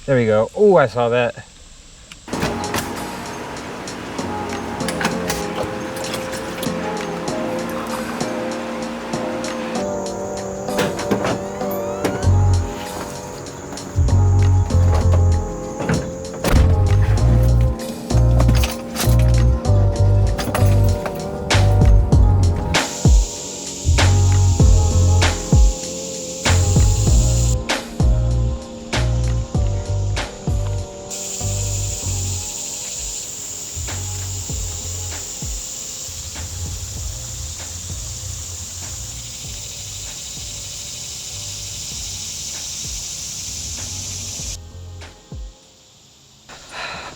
There we go. Oh, I saw that.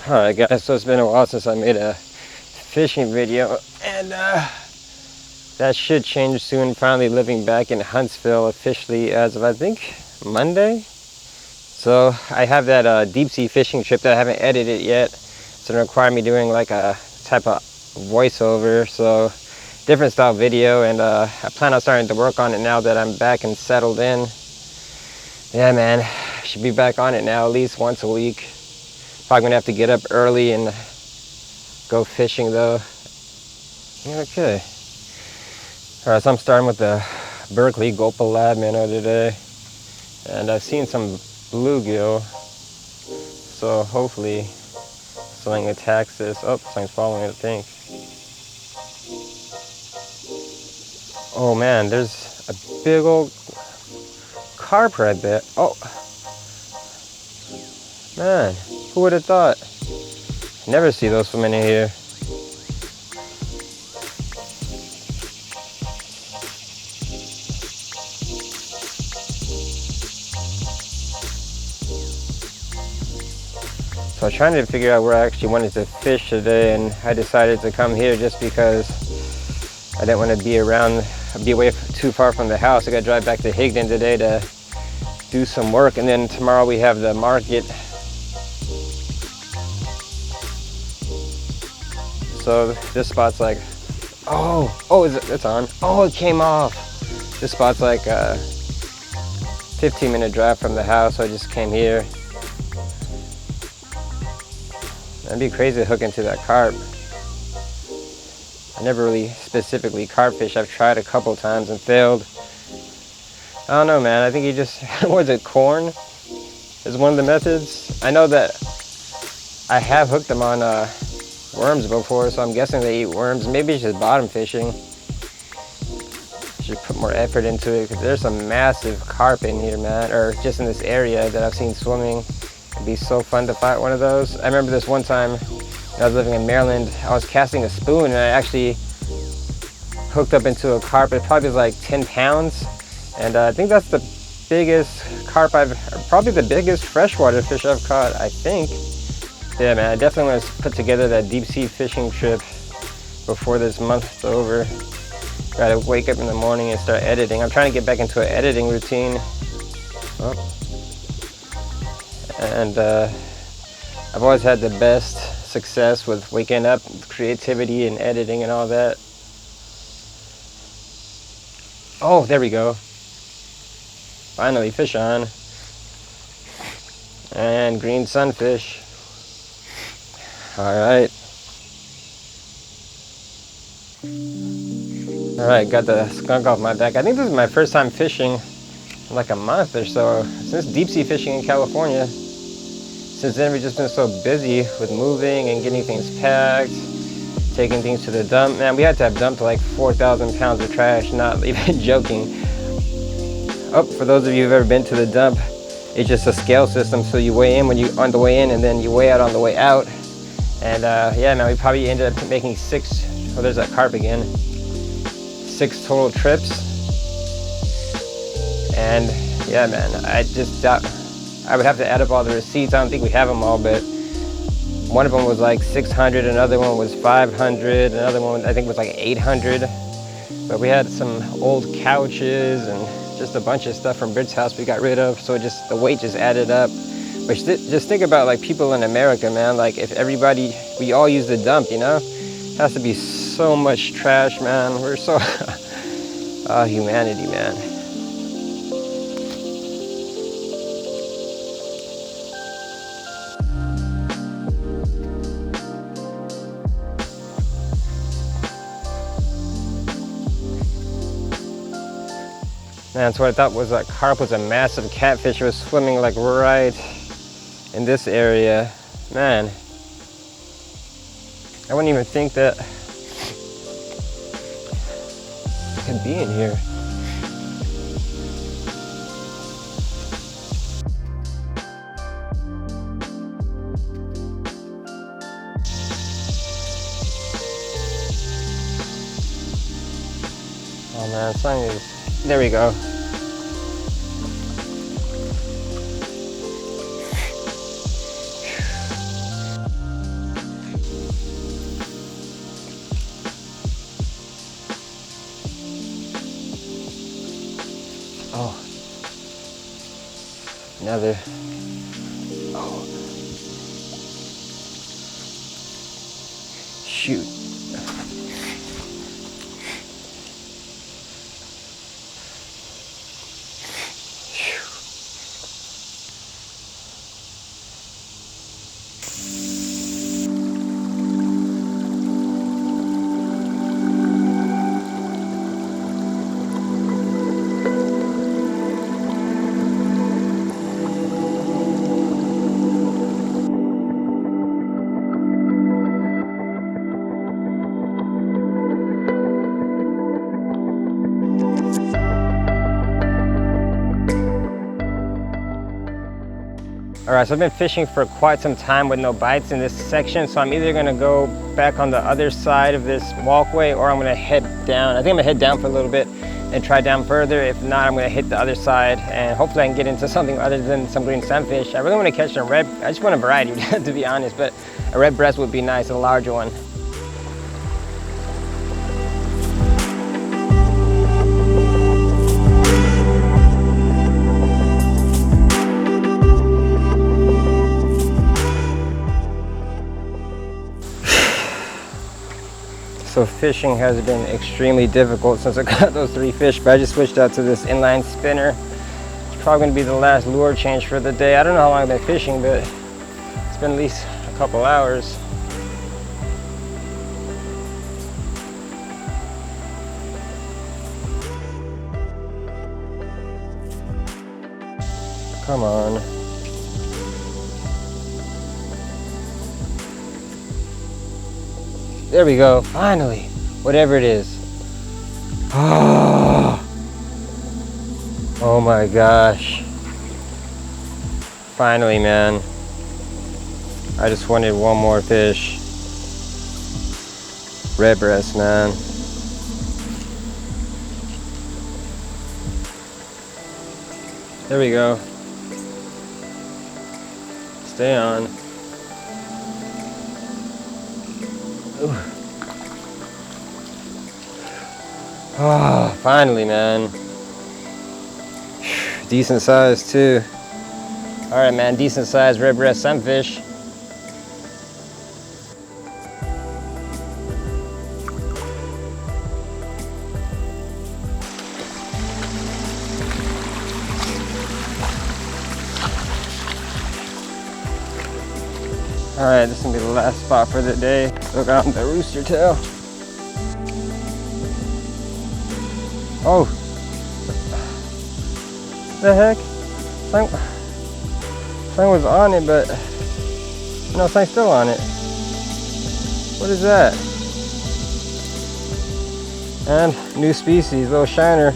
Alright guys, so it's been a while since I made a fishing video, and that should change soon. Finally living back in Huntsville officially as of I think Monday. So I have that deep sea fishing trip that I haven't edited yet. It's gonna require me doing like a type of voiceover, so different style video, and I plan on starting to work on it now that I'm back and settled in. Yeah man, should be back on it now at least once a week. Probably gonna have to get up early and go fishing though. Okay. Alright, so I'm starting with the Berkley Gulp minnow today. And I've seen some bluegill. So hopefully something attacks this. Oh, something's following it, I think. Oh man, there's a big old carp right there. Oh. Man. Who would have thought? Never see those swimming in here. So I was trying to figure out where I actually wanted to fish today, and I decided to come here just because I didn't want to be away too far from the house. I got to drive back to Higdon today to do some work, and then tomorrow we have the market. So this spot's like, it's on. Oh, it came off. This spot's like a 15-minute drive from the house, so I just came here. That'd be crazy to hook into that carp. I never really specifically carp fish. I've tried a couple times and failed. I don't know, man. I think you just, was it corn? Is one of the methods. I know that I have hooked them on worms before, so I'm guessing they eat worms. Maybe it's just bottom fishing. Should put more effort into it, because there's some massive carp in here, man, or just in this area that I've seen swimming. It'd be so fun to fight one of those. I remember this one time when I was living in Maryland, I was casting a spoon and I actually hooked up into a carp. It probably was like 10 pounds, and I think that's the biggest carp probably the biggest freshwater fish I've caught, I think. Yeah, man, I definitely want to put together that deep sea fishing trip before this month's over. Gotta wake up in the morning and start editing. I'm trying to get back into an editing routine. Oh. And I've always had the best success with waking up, creativity and editing and all that. Oh, there we go. Finally, fish on. And green sunfish. Alright. Alright, got the skunk off my back. I think this is my first time fishing in like a month or so since deep sea fishing in California. Since then we've just been so busy with moving and getting things packed, taking things to the dump. Man, we had to have dumped like 4,000 pounds of trash, not even joking. Oh, for those of you who've ever been to the dump, it's just a scale system, so you weigh in on the way in and then you weigh out on the way out. And yeah, man, we probably ended up making 6, oh, there's that carp again, 6 total trips. And yeah, man, I would have to add up all the receipts. I don't think we have them all, but one of them was like 600, another one was 500, another one I think was like 800. But we had some old couches and just a bunch of stuff from Britt's house we got rid of, so the weight just added up. But just think about like people in America, man. Like if we all use the dump, you know? It has to be so much trash, man. We're so, humanity, man. Man, so what I thought was that carp was a massive catfish. It was swimming like right in this area. Man, I wouldn't even think that it could be in here. Oh man, something is, there we go. Oh, another. Oh, shoot. All right, so I've been fishing for quite some time with no bites in this section, so I'm either gonna go back on the other side of this walkway or I'm gonna head down. I think I'm gonna head down for a little bit and try down further. If not, I'm gonna hit the other side and hopefully I can get into something other than some green sunfish. I really wanna catch some red, I just want a variety to be honest, but a red breast would be nice, a larger one. So fishing has been extremely difficult since I got those 3 fish, but I just switched out to this inline spinner. It's probably gonna be the last lure change for the day. I don't know how long I've been fishing, but it's been at least a couple hours. Come on. There we go, finally, whatever it is. Oh, oh my gosh. Finally, man. I just wanted one more fish. Red breast, man. There we go. Stay on. Oh, finally, man. Decent size too. All right, man, decent size red breast sunfish. All right, this is gonna be the last spot for the day. Look out the rooster tail. Oh, the heck? Something was on it, but no, something's still on it. What is that? And new species, little shiner.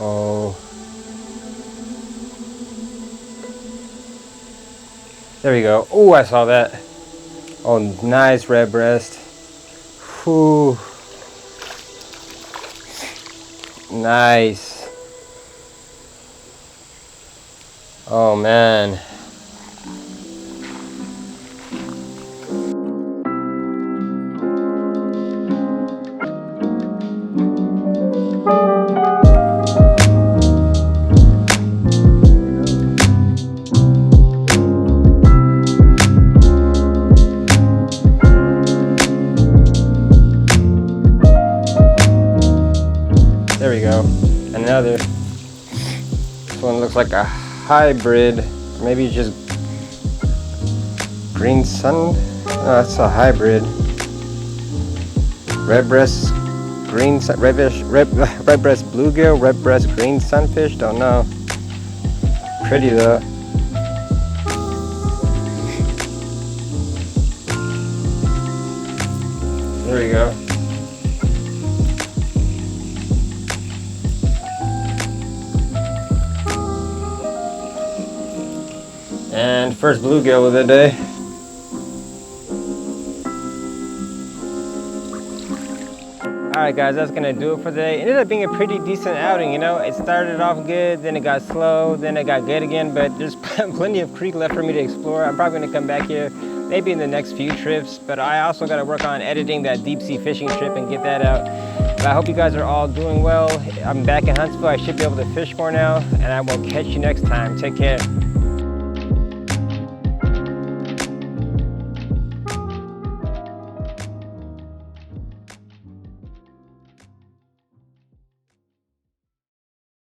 Oh, there we go. Oh, I saw that. Oh, nice red breast. Whew. Nice. Oh man. There we go. Another. looks like a hybrid. Maybe just green sun. No, that's a hybrid. Redbreast green sun, redbreast bluegill, redbreast green sunfish. Don't know. Pretty though. There we go. And first bluegill of the day. Alright guys, that's gonna do it for today. It ended up being a pretty decent outing, you know. It started off good, then it got slow, then it got good again, but there's plenty of creek left for me to explore. I'm probably gonna come back here maybe in the next few trips, but I also gotta work on editing that deep sea fishing trip and get that out. But I hope you guys are all doing well. I'm back in Huntsville. I should be able to fish more now, and I will catch you next time. Take care.